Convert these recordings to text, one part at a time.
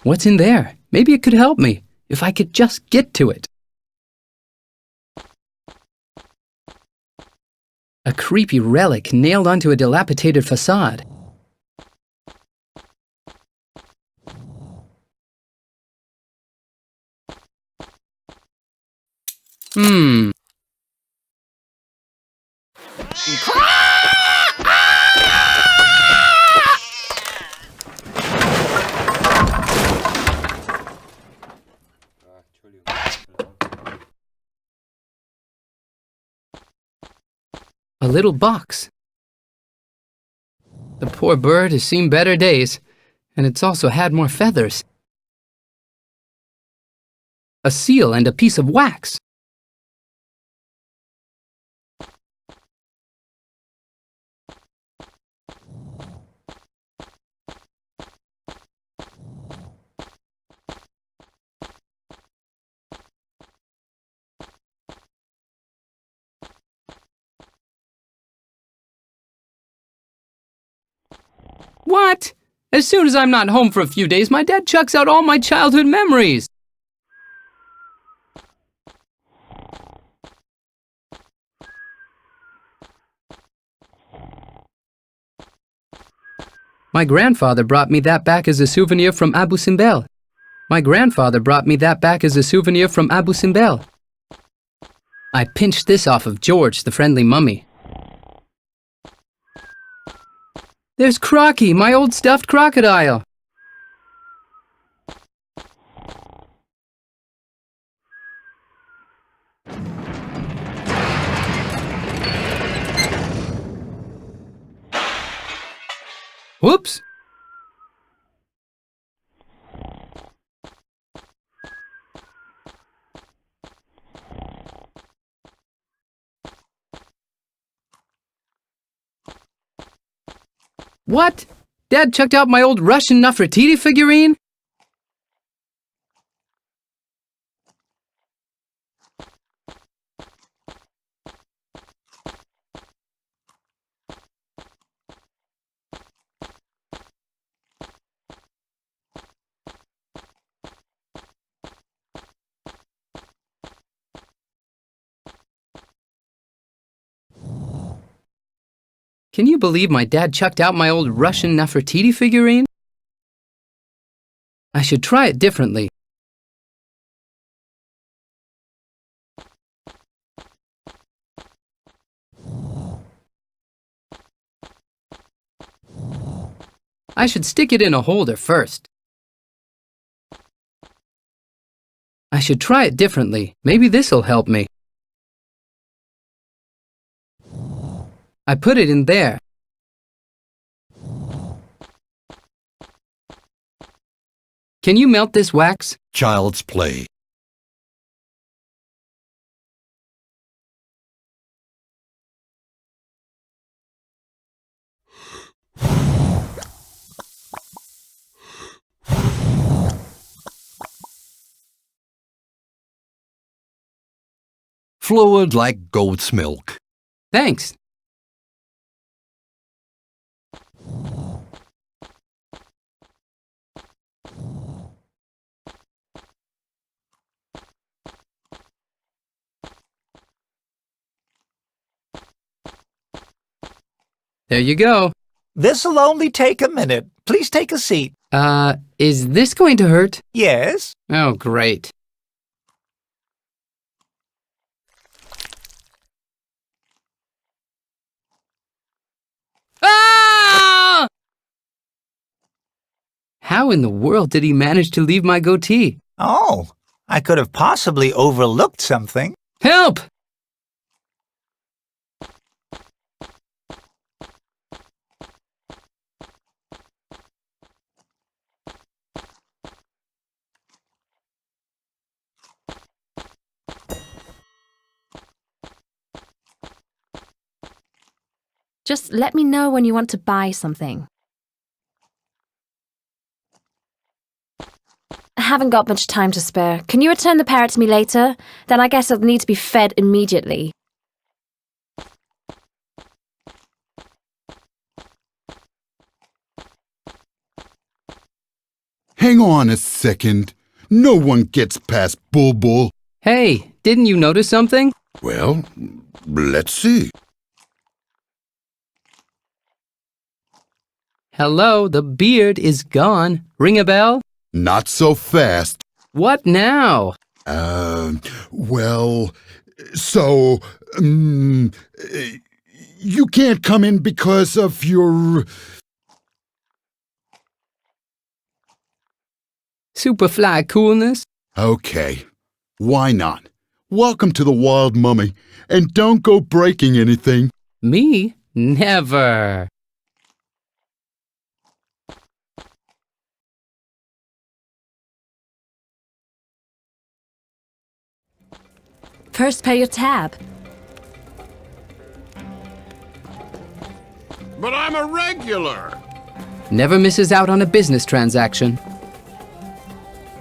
What's in there? Maybe it could help me, if I could just get to it. A creepy relic nailed onto a dilapidated facade. A little box. The poor bird has seen better days, and it's also had more feathers. A seal and a piece of wax. What? As soon as I'm not home for a few days, my dad chucks out all my childhood memories. My grandfather brought me that back as a souvenir from Abu Simbel. My grandfather brought me that back as a souvenir from Abu Simbel. I pinched this off of George, the friendly mummy. There's Crocky, my old stuffed crocodile. Whoops! What? Dad chucked out my old Russian Nefertiti figurine? Can you believe my dad chucked out my old Russian Nefertiti figurine? I should try it differently. I should stick it in a holder first. I should try it differently. Maybe this'll help me. I put it in there. Can you melt this wax? Child's play. Fluid like goat's milk. Thanks. There you go. This'll only take a minute. Please take a seat. Is this going to hurt? Yes? Oh, great. Ah! How in the world did he manage to leave my goatee? Oh, I could have possibly overlooked something. Help! Just let me know when you want to buy something. I haven't got much time to spare. Can you return the parrot to me later? Then I guess it'll need to be fed immediately. Hang on a second. No one gets past Bulbul. Hey, didn't you notice something? Well, let's see. Hello, the beard is gone. Ring a bell? Not so fast. What now? Well, so, you can't come in because of your... Superfly coolness? Okay, why not? Welcome to the Wild Mummy, and don't go breaking anything. Me? Never. First pay your tab. But I'm a regular. Never misses out on a business transaction.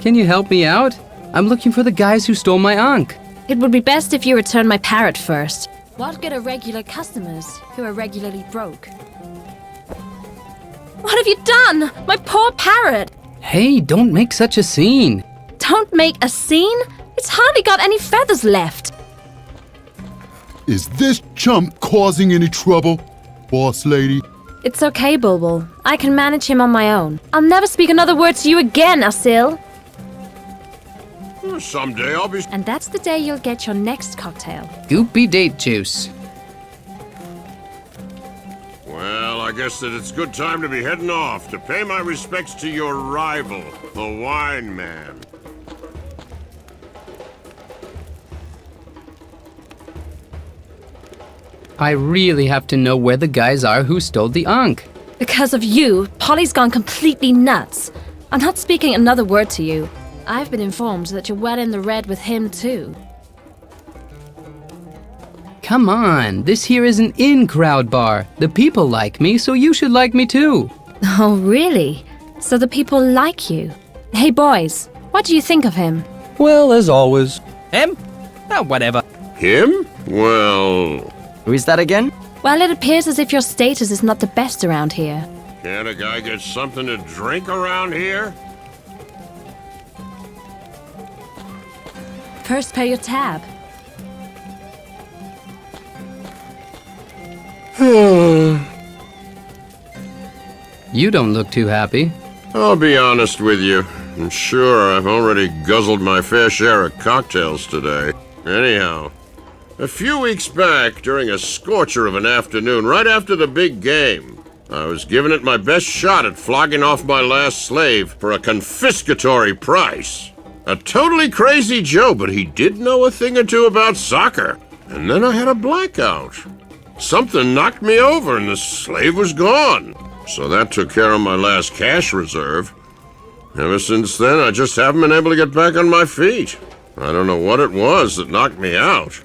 Can you help me out? I'm looking for the guys who stole my Ankh. It would be best if you return my parrot first. What good are regular customers who are regularly broke? What have you done? My poor parrot! Hey, don't make such a scene. Don't make a scene? It's hardly got any feathers left. Is this chump causing any trouble, boss lady? It's okay, Bulbul. I can manage him on my own. I'll never speak another word to you again, Asil. Someday I'll be... And that's the day you'll get your next cocktail. Goopy date juice. Well, I guess that it's good time to be heading off to pay my respects to your rival, the wine man. I really have to know where the guys are who stole the Ankh. Because of you, Polly's gone completely nuts. I'm not speaking another word to you. I've been informed that you're well in the red with him, too. Come on, this here is an in-crowd bar. The people like me, so you should like me too. Oh, really? So the people like you? Hey, boys, what do you think of him? Well, as always. Him? Oh, whatever. Him? Well... Who is that again? Well, it appears as if your status is not the best around here. Can't a guy get something to drink around here? First pay your tab. You don't look too happy. I'll be honest with you. I'm sure I've already guzzled my fair share of cocktails today. Anyhow, a few weeks back, during a scorcher of an afternoon, right after the big game, I was giving it my best shot at flogging off my last slave for a confiscatory price. A totally crazy Joe, but he did know a thing or two about soccer. And then I had a blackout. Something knocked me over and the slave was gone. So that took care of my last cash reserve. Ever since then, I just haven't been able to get back on my feet. I don't know what it was that knocked me out.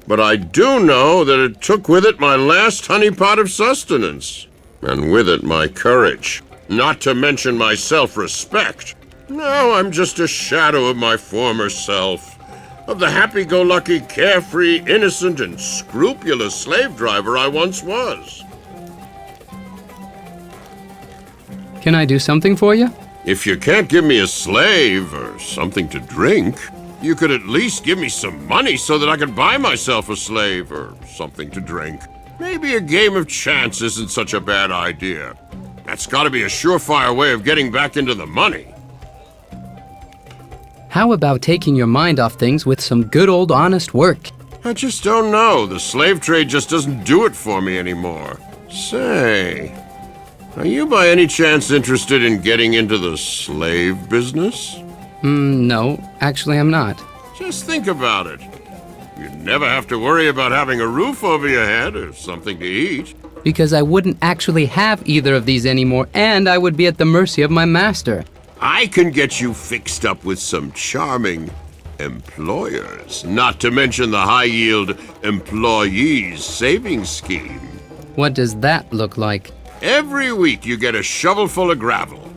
But I do know that it took with it my last honeypot of sustenance. And with it my courage. Not to mention my self-respect. Now I'm just a shadow of my former self. Of the happy-go-lucky, carefree, innocent, and scrupulous slave driver I once was. Can I do something for you? If you can't give me a slave or something to drink, you could at least give me some money so that I could buy myself a slave or something to drink. Maybe a game of chance isn't such a bad idea. That's got to be a surefire way of getting back into the money. How about taking your mind off things with some good old honest work? I just don't know. The slave trade just doesn't do it for me anymore. Say, are you by any chance interested in getting into the slave business? No, actually I'm not. Just think about it. You'd never have to worry about having a roof over your head or something to eat. Because I wouldn't actually have either of these anymore, and I would be at the mercy of my master. I can get you fixed up with some charming employers, not to mention the high-yield employees savings scheme. What does that look like? Every week you get a shovelful of gravel.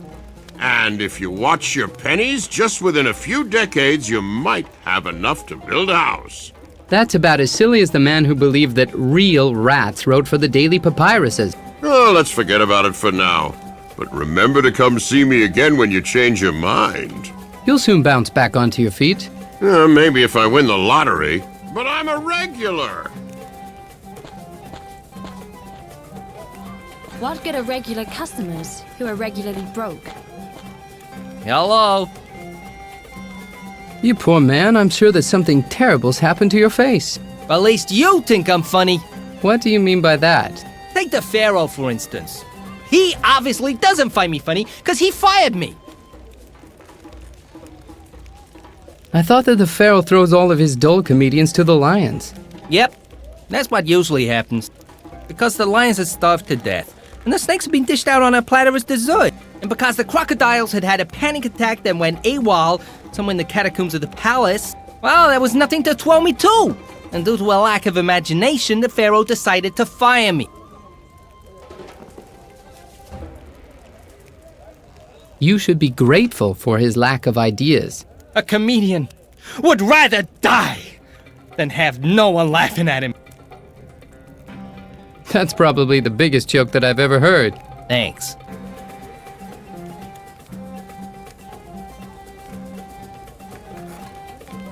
And if you watch your pennies, just within a few decades you might have enough to build a house. That's about as silly as the man who believed that real rats wrote for the daily papyruses. Oh, let's forget about it for now. But remember to come see me again when you change your mind. You'll soon bounce back onto your feet. Maybe if I win the lottery. But I'm a regular. What good are regular customers who are regularly broke? Hello? You poor man, I'm sure that something terrible's happened to your face. But at least you think I'm funny. What do you mean by that? Take the Pharaoh, for instance. He obviously doesn't find me funny because he fired me. I thought that the Pharaoh throws all of his dull comedians to the lions. Yep, that's what usually happens. Because the lions had starved to death, and the snakes had been dished out on a platter as dessert. And because the crocodiles had had a panic attack that went AWOL somewhere in the catacombs of the palace, well, there was nothing to throw me to. And due to a lack of imagination, the Pharaoh decided to fire me. You should be grateful for his lack of ideas. A comedian would rather die than have no one laughing at him. That's probably the biggest joke that I've ever heard. Thanks.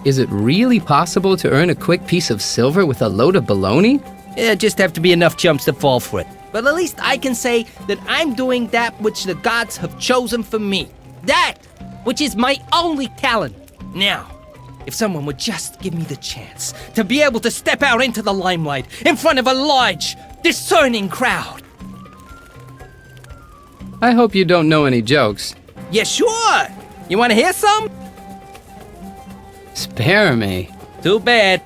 Is it really possible to earn a quick piece of silver with a load of baloney? Yeah, just have to be enough chumps to fall for it. But at least I can say that I'm doing that which the gods have chosen for me. That which is my only talent. Now, if someone would just give me the chance to be able to step out into the limelight in front of a large, discerning crowd. I hope you don't know any jokes. Yeah, sure. You want to hear some? Spare me. Too bad.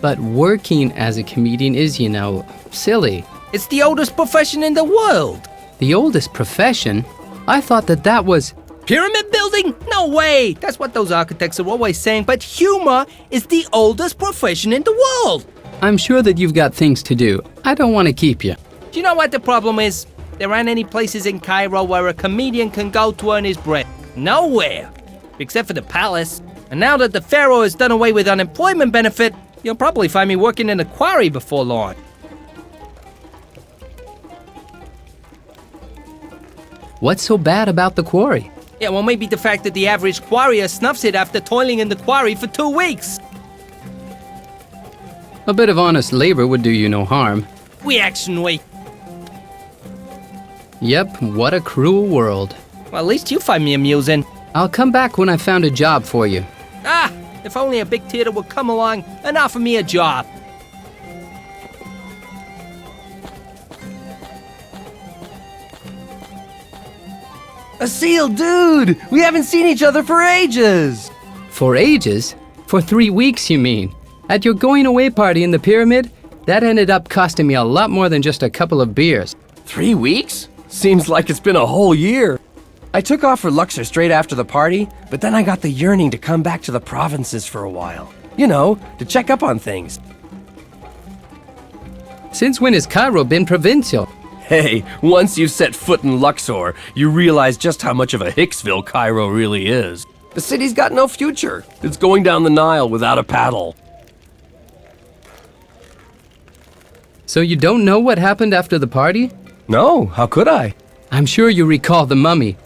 But working as a comedian is, you know, silly. It's the oldest profession in the world. The oldest profession? I thought that that was... Pyramid building? No way! That's what those architects are always saying, but humor is the oldest profession in the world! I'm sure that you've got things to do. I don't want to keep you. Do you know what the problem is? There aren't any places in Cairo where a comedian can go to earn his bread. Nowhere! Except for the palace. And now that the Pharaoh has done away with unemployment benefit, you'll probably find me working in a quarry before long. What's so bad about the quarry? Yeah, well, maybe the fact that the average quarrier snuffs it after toiling in the quarry for 2 weeks. A bit of honest labor would do you no harm. Reaction week. Yep, what a cruel world. Well, at least you find me amusing. I'll come back when I found a job for you. Ah, if only a big theater would come along and offer me a job. Asil, dude! We haven't seen each other for ages! For ages? For 3 weeks, you mean? At your going away party in the pyramid? That ended up costing me a lot more than just a couple of beers. 3 weeks? Seems like it's been a whole year. I took off for Luxor straight after the party, but then I got the yearning to come back to the provinces for a while. You know, to check up on things. Since when has Cairo been provincial? Hey, once you set foot in Luxor, you realize just how much of a Hicksville Cairo really is. The city's got no future. It's going down the Nile without a paddle. So you don't know what happened after the party? No, how could I? I'm sure you recall the mummy.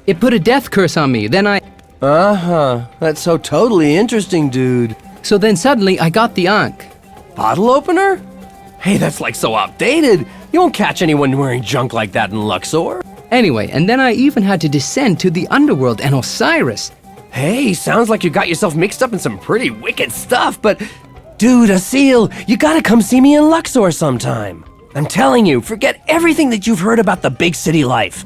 It put a death curse on me, then I... Uh-huh. That's so totally interesting, dude. So then suddenly I got the Ankh. Bottle opener? Hey, that's like so outdated. You won't catch anyone wearing junk like that in Luxor. Anyway, and then I even had to descend to the underworld and Osiris. Hey, sounds like you got yourself mixed up in some pretty wicked stuff, but... Dude, Asil, you gotta come see me in Luxor sometime. I'm telling you, forget everything that you've heard about the big city life.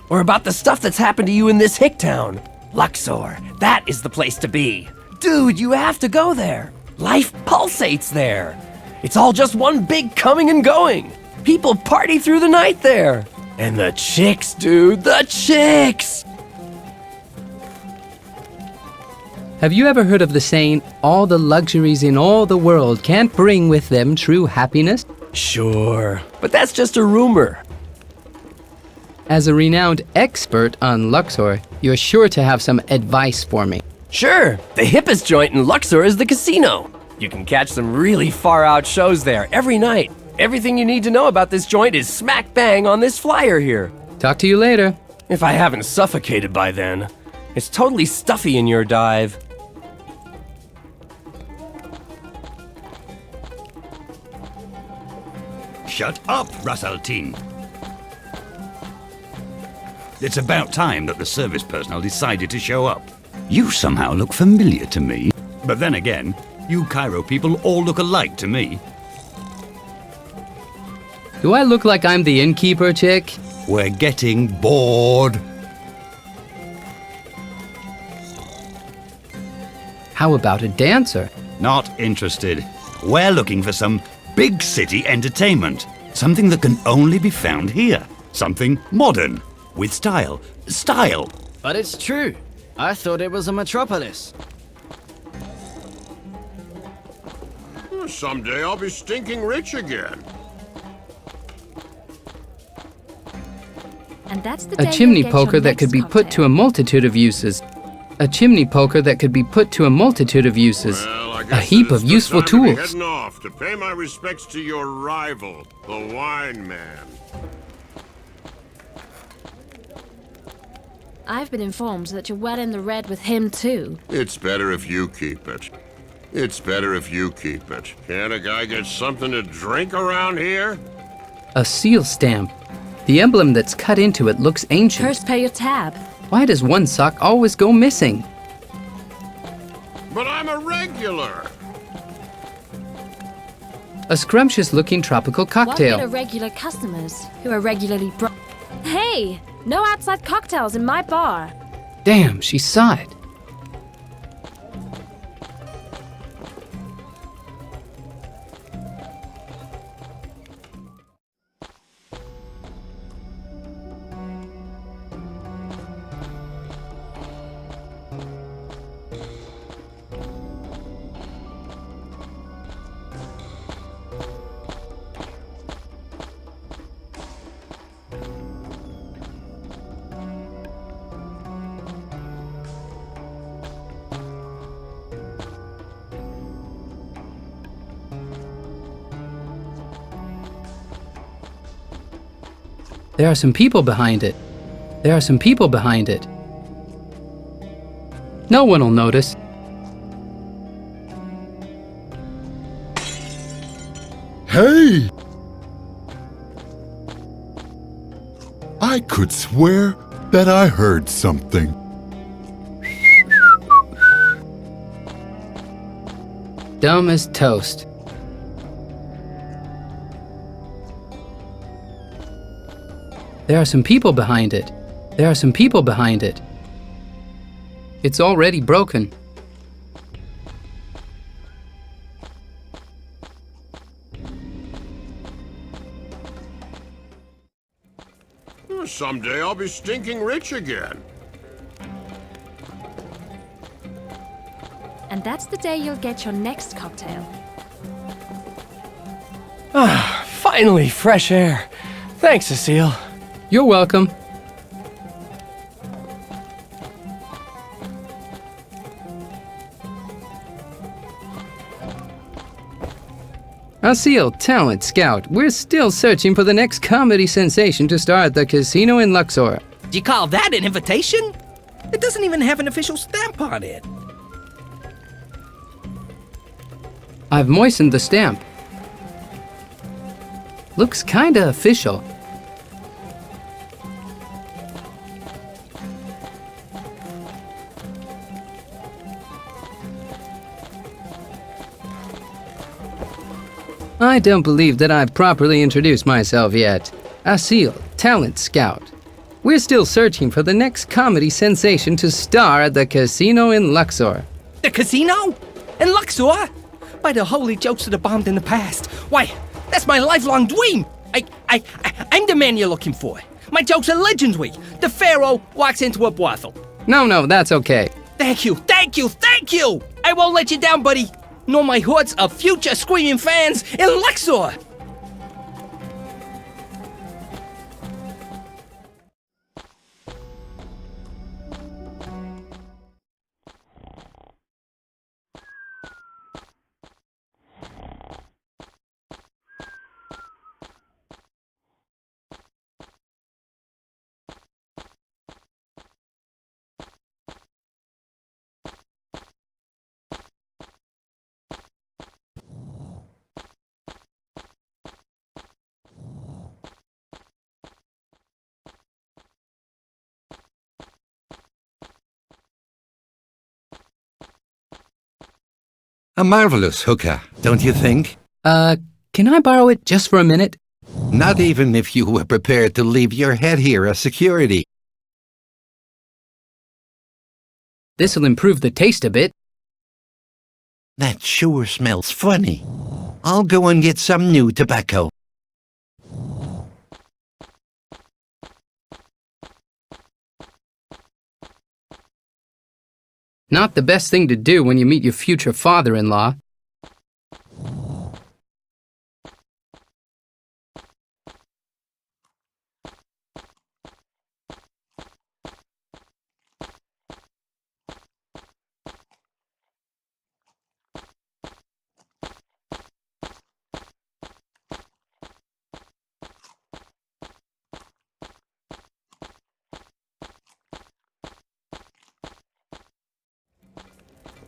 Or about the stuff that's happened to you in this hick town. Luxor, that is the place to be. Dude, you have to go there. Life pulsates there. It's all just one big coming and going. People party through the night there. And the chicks, dude, the chicks! Have you ever heard of the saying, all the luxuries in all the world can't bring with them true happiness? Sure, but that's just a rumor. As a renowned expert on Luxor, you're sure to have some advice for me. Sure, the hippest joint in Luxor is the casino. You can catch some really far-out shows there every night. Everything you need to know about this joint is smack bang on this flyer here. Talk to you later. If I haven't suffocated by then. It's totally stuffy in your dive. Shut up, Rasaltin. It's about time that the service personnel decided to show up. You somehow look familiar to me. But then again, you Cairo people all look alike to me. Do I look like I'm the innkeeper, chick? We're getting bored. How about a dancer? Not interested. We're looking for some big city entertainment. Something that can only be found here. Something modern. With style. Style! But it's true. I thought it was a metropolis. Someday I'll be stinking rich again. And that's the A day chimney you'll get poker your that could next be put to a multitude of uses. A chimney poker that could be put to a multitude of uses. Well, I A guess heap it's of the useful time to be tools. heading off to pay my respects to your rival, the wine man. I've been informed that you're well in the red with him too. It's better if you keep it. It's better if you keep it. Can't a guy get something to drink around here? A seal stamp. The emblem that's cut into it looks ancient. First pay your tab. Why does one sock always go missing? But I'm a regular. A scrumptious-looking tropical What cocktail. about regular customers who are regularly Hey! No outside cocktails in my bar. Damn, she saw it. There are some people behind it. There are some people behind it. No one will notice. Hey! I could swear that I heard something. Dumb as toast. There are some people behind it. There are some people behind it. It's already broken. Someday I'll be stinking rich again. And that's the day you'll get your next cocktail. Finally, fresh air. Thanks, Cecile. You're welcome. Asil, talent scout, we're still searching for the next comedy sensation to star at the casino in Luxor. Do you call that an invitation? It doesn't even have an official stamp on it. I've moistened the stamp. Looks kinda official. I don't believe that I've properly introduced myself yet. Asil, talent scout. We're still searching for the next comedy sensation to star at the casino in Luxor. The casino? In Luxor? By the holy jokes that have bombed in the past. Why, that's my lifelong dream. I'm the man you're looking for. My jokes are legends week. The pharaoh walks into a brothel. No, that's okay. Thank you. I won't let you down, buddy. Nor my hordes of future screaming fans in Luxor. A marvelous hookah, don't you think? Can I borrow it just for a minute? Not even if you were prepared to leave your head here as security. This'll improve the taste a bit. That sure smells funny. I'll go and get some new tobacco. Not the best thing to do when you meet your future father-in-law.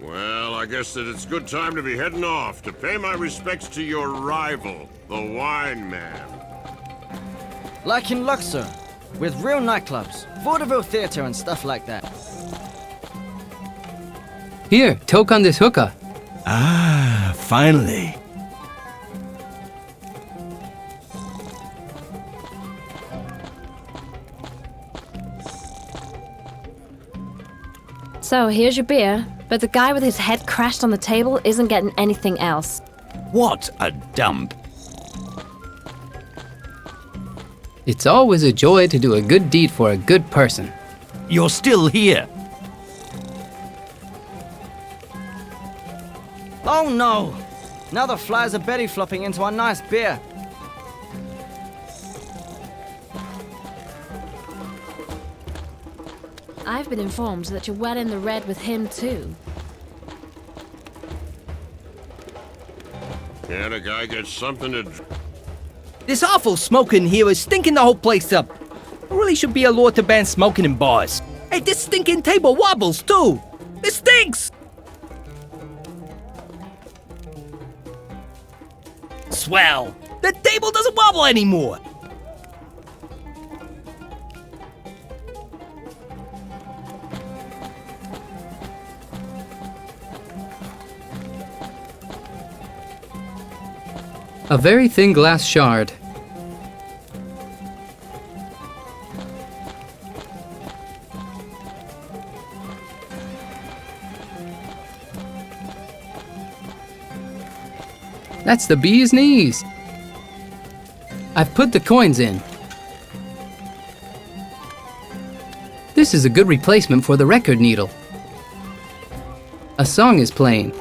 Well, I guess that it's good time to be heading off to pay my respects to your rival, the Wine Man. Like in Luxor, with real nightclubs, vaudeville theater and stuff like that. Here, toke on this hookah. Ah, finally. So here's your beer, but the guy with his head crashed on the table isn't getting anything else. What a dump. It's always a joy to do a good deed for a good person. You're still here. Oh no! Now the flies are belly flopping into our nice beer. I've been informed that you're well in the red with him too. Can't a guy get something to... This awful smoke in here is stinking the whole place up. There really should be a law to ban smoking in bars. Hey, this stinking table wobbles too. This stinks! Swell! The table doesn't wobble anymore! A very thin glass shard. That's the bee's knees. I've put the coins in. This is a good replacement for the record needle. A song is playing.